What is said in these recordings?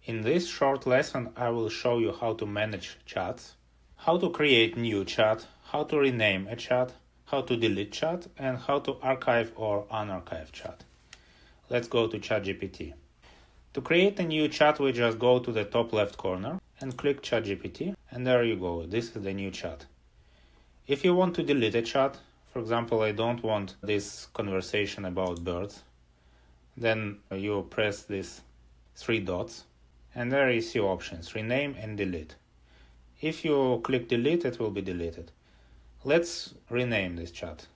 In this short lesson, I will show you how to manage chats, how to create new chat, how to rename a chat, how to delete chat, and how to archive or unarchive chat. Let's go to ChatGPT. To create a new chat, we just go to the top left corner and click ChatGPT, and there you go. This is the new chat. If you want to delete a chat, for example, I don't want this conversation about birds, then you press these three dots, and there you see options, rename and delete. If you click delete, it will be deleted. Let's rename this chat.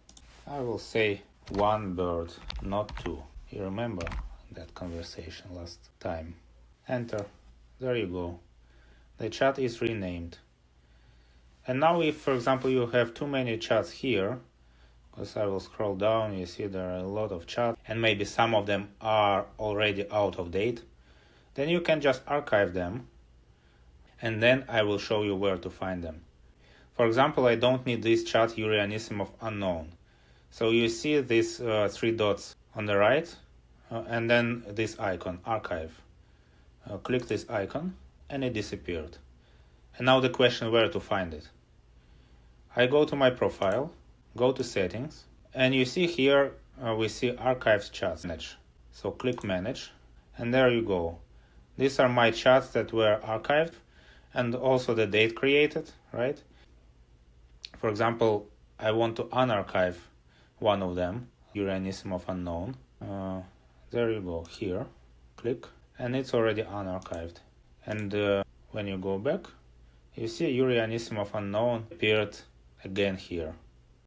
I will say one bird, not two. You remember that conversation last time. Enter. There you go. The chat is renamed. And now if, for example, you have too many chats here, because I will scroll down, you see there are a lot of chats, and maybe some of them are already out of date, then you can just archive them, and then I will show you where to find them. For example, I don't need this chat Yuri Anisimov unknown. So you see these three dots on the right, and then this icon, archive. Click this icon, and it disappeared. And now the question, where to find it? I go to my profile, go to settings, and you see here we see archives chats manage. So click manage, and there you go. These are my chats that were archived, and also the date created, right? For example, I want to unarchive one of them, Yuri Anisimov unknown. There you go, here, click, and it's already unarchived. And when you go back, you see Yuri Anisimov unknown appeared again here.